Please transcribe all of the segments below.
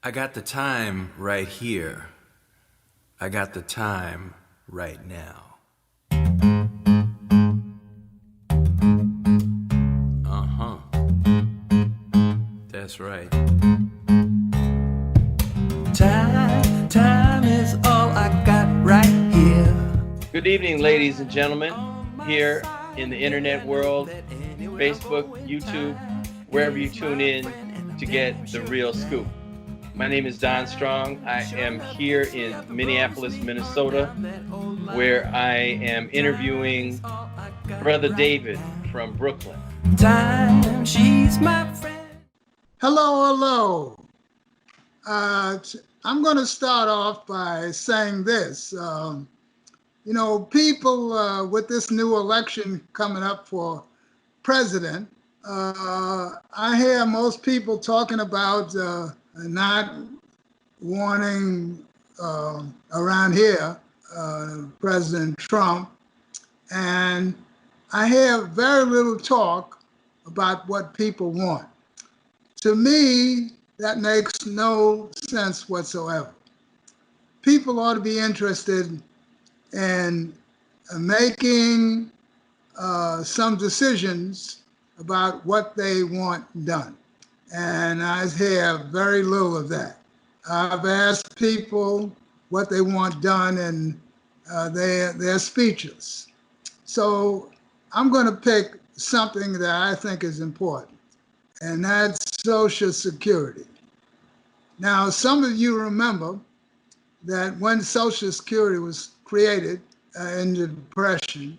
I got the time right here. I got the time right now. Uh-huh. That's right. Time is all I got right here. Good evening, ladies and gentlemen, here in the internet world, Facebook, YouTube, wherever you tune in to get the real scoop. My name is Don Strong. I am here in Minneapolis, Minnesota, where I am interviewing Brother David from Brooklyn. Time, she's my friend. Hello. I'm going to start off by saying this. People with this new election coming up for president, I hear most people talking about not wanting around here President Trump, and I hear very little talk about what people want. To me, that makes no sense whatsoever. People ought to be interested in making some decisions about what they want done. And I hear very little of that. I've asked people what they want done, and they're speechless. So I'm going to pick something that I think is important, and that's Social Security. Now, some of you remember that when Social Security was created in the Depression,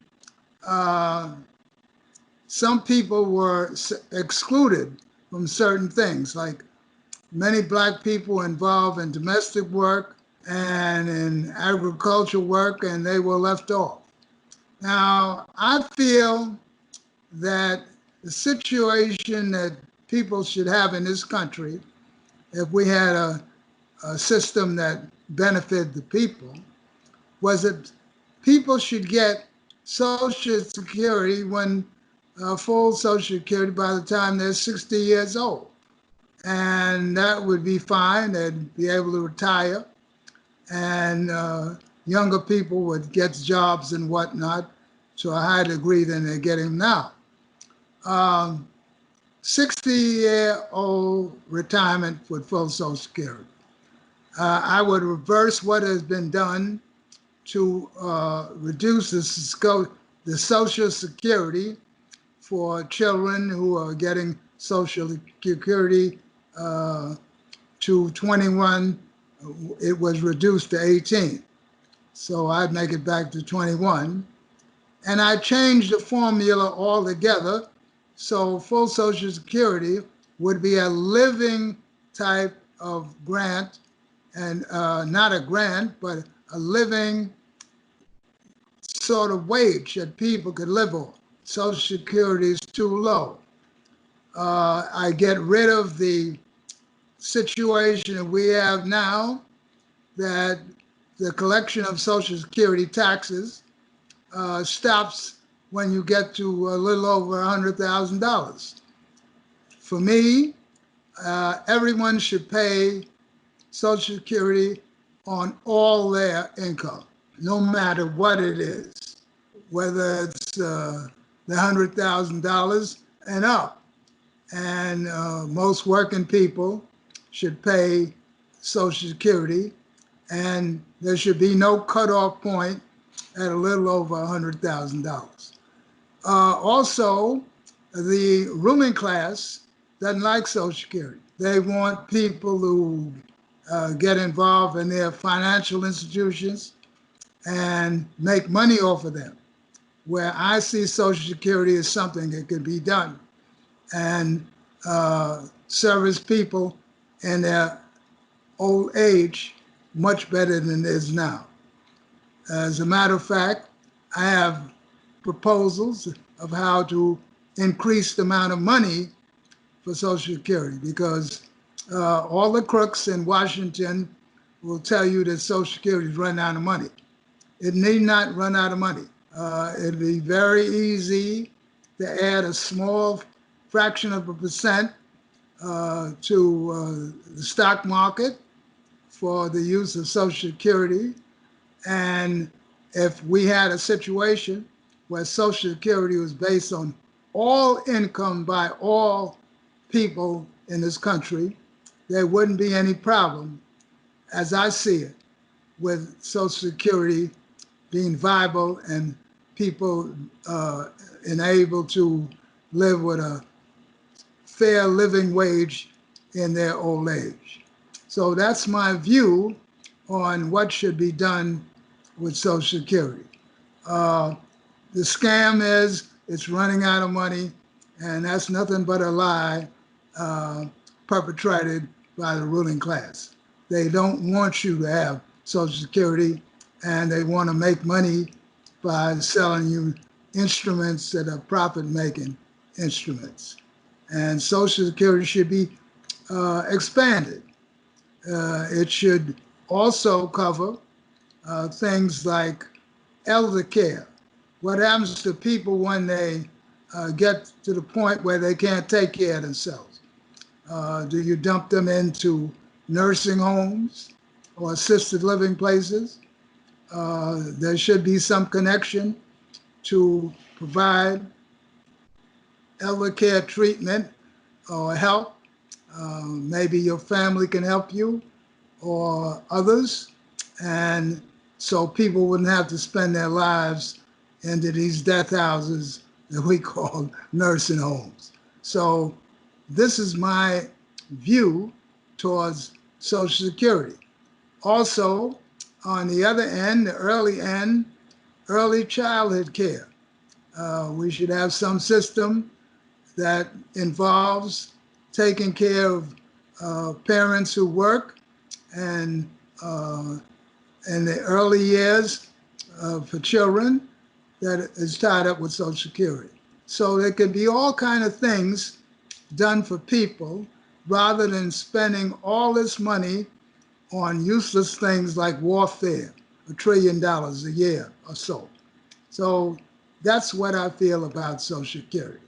some people were excluded from certain things, like many Black people involved in domestic work and in agricultural work, and they were left off. Now, I feel that the situation that people should have in this country, if we had a system that benefited the people, was that people should get Social Security when full Social Security by the time they're 60 years old. And that would be fine. They'd be able to retire, and younger people would get jobs and whatnot to a higher degree than they're getting now. 60-year-old retirement with full Social Security. I would reverse what has been done to reduce the Social Security for children who are getting Social Security to 21. It was reduced to 18. So I'd make it back to 21. And I changed the formula altogether. So full Social Security would be a living type of grant, and not a grant, but a living sort of wage that people could live on. Social Security is too low. I get rid of the situation that we have now, that the collection of Social Security taxes stops when you get to a little over $100,000. For me, everyone should pay Social Security on all their income, no matter what it is, whether it's the $100,000 and up. And most working people should pay Social Security, and there should be no cutoff point at a little over $100,000. Also, the ruling class doesn't like Social Security. They want people who get involved in their financial institutions and make money off of them, where I see Social Security as something that could be done and service people in their old age much better than it is now. As a matter of fact, I have proposals of how to increase the amount of money for Social Security, because all the crooks in Washington will tell you that Social Security is running out of money. It need not run out of money. It'd be very easy to add a small fraction of a percent to the stock market for the use of Social Security. And if we had a situation where Social Security was based on all income by all people in this country, there wouldn't be any problem, as I see it, with Social Security being viable and people enabled to live with a fair living wage in their old age. So that's my view on what should be done with Social Security. The scam is it's running out of money, and that's nothing but a lie perpetrated by the ruling class. They don't want you to have Social Security, and they want to make money by selling you instruments that are profit-making instruments. And Social Security should be expanded. It should also cover things like elder care. What happens to people when they get to the point where they can't take care of themselves? Do you dump them into nursing homes or assisted living places? There should be some connection to provide elder care treatment or help. Maybe your family can help you or others. And so people wouldn't have to spend their lives into these death houses that we call nursing homes. So this is my view towards Social Security. Also, on the other end, the early childhood care. We should have some system that involves taking care of parents who work and in the early years for children that is tied up with Social Security. So there could be all kind of things done for people rather than spending all this money on useless things like warfare, $1 trillion a year or so. So that's what I feel about Social Security.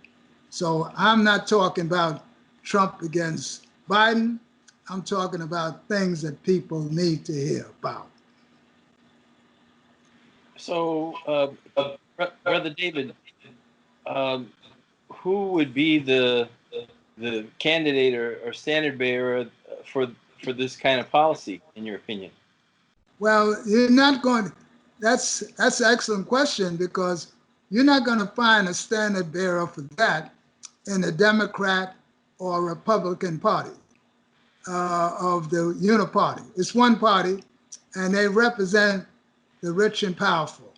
So I'm not talking about Trump against Biden. I'm talking about things that people need to hear about. So, Brother David, who would be the candidate or standard bearer for this kind of policy, in your opinion? Well, you're not going. That's an excellent question because you're not going to find a standard bearer for that in the Democrat or Republican Party of the Uniparty. It's one party, and they represent the rich and powerful.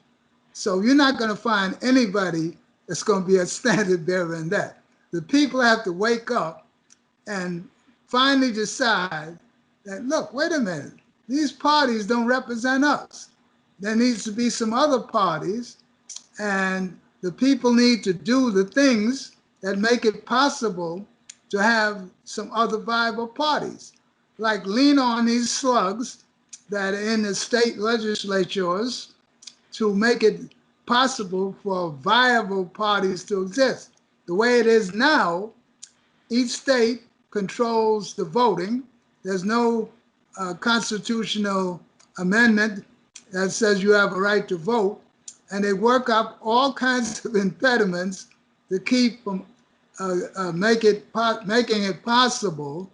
So you're not going to find anybody that's going to be a standard bearer in that. The people have to wake up and finally decide that, look, wait a minute, these parties don't represent us. There needs to be some other parties, and the people need to do the things that make it possible to have some other viable parties, like lean on these slugs that are in the state legislatures to make it possible for viable parties to exist. The way it is now, each state controls the voting. There's no constitutional amendment that says you have a right to vote. And they work up all kinds of impediments to keep from making it possible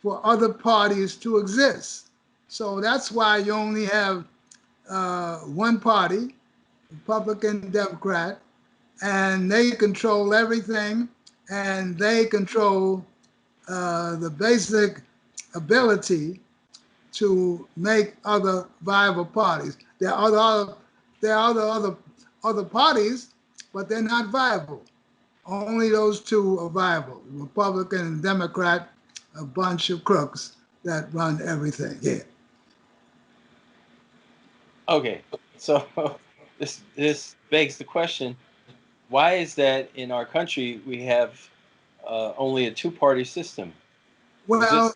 for other parties to exist. So that's why you only have one party, Republican, Democrat, and they control everything, and they control the basic ability to make other viable parties. There are other parties, but they're not viable. Only those two are viable, Republican and Democrat, a bunch of crooks that run everything here. Okay, so this begs the question: why is that in our country we have only a two-party system? Well,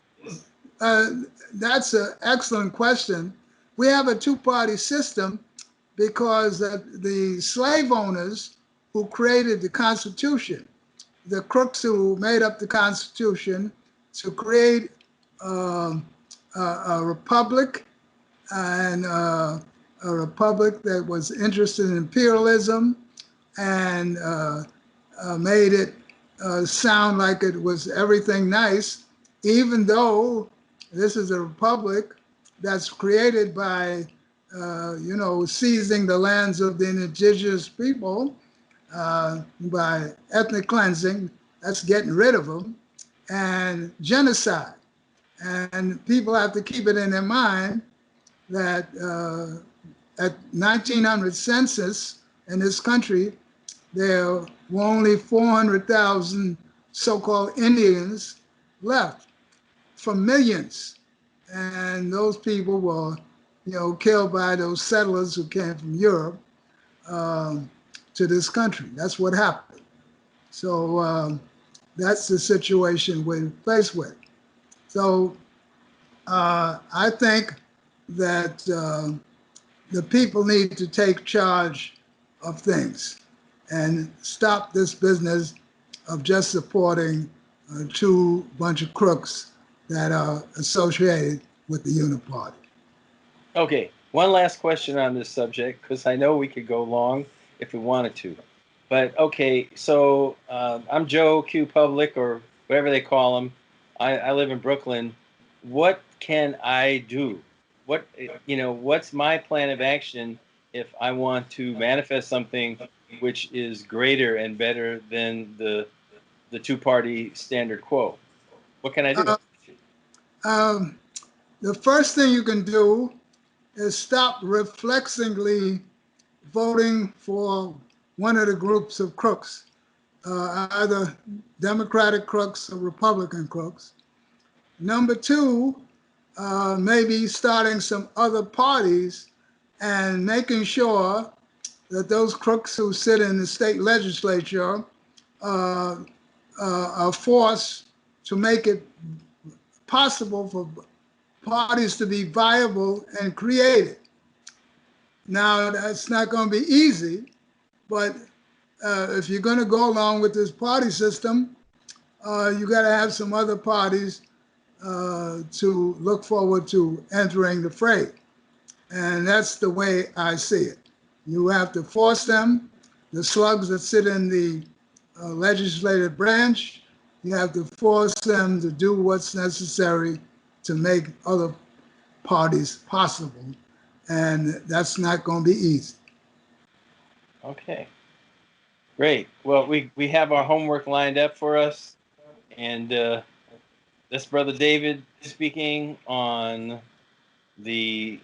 that's an excellent question. We have a two-party system because the slave owners who created the Constitution, the crooks who made up the Constitution, to create a republic, and a republic that was interested in imperialism, and made it sound like it was everything nice, even though this is a republic that's created by, seizing the lands of the indigenous people by ethnic cleansing, that's getting rid of them, and genocide. And people have to keep it in their mind that at 1900 census in this country, there were only 400,000 so-called Indians left from millions. And those people were, killed by those settlers who came from Europe to this country. That's what happened. So that's the situation we're faced with. So I think that the people need to take charge of things and stop this business of just supporting two bunch of crooks that are associated with the Uniparty. Okay, one last question on this subject, because I know we could go long if we wanted to. But okay, so I'm Joe Q Public, or whatever they call him. I live in Brooklyn. What can I do? What's my plan of action if I want to manifest something which is greater and better than the two-party standard quo? What can I do? The first thing you can do is stop reflexively voting for one of the groups of crooks, either Democratic crooks or Republican crooks. Number two, maybe starting some other parties and making sure that those crooks who sit in the state legislature are forced to make it possible for parties to be viable and created. Now, that's not going to be easy, but if you're going to go along with this party system, you got to have some other parties to look forward to entering the fray. And that's the way I see it. You have to force them, the slugs that sit in the legislative branch, you have to force them to do what's necessary to make other parties possible. And that's not going to be easy. Okay, great. Well, we have our homework lined up for us. And that's Brother David speaking on the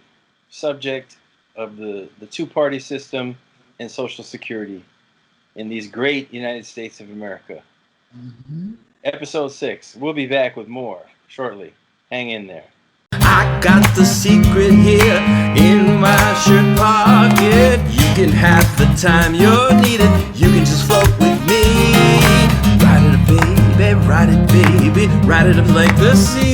subject of the two-party system and Social Security in these great United States of America. Mm-hmm. Episode 6. We'll be back with more shortly. Hang in there. I got the secret here in my shirt pocket. You can have the time you're needed. You can just float with me. Ride it up, baby, ride it, baby. Ride it up like the sea.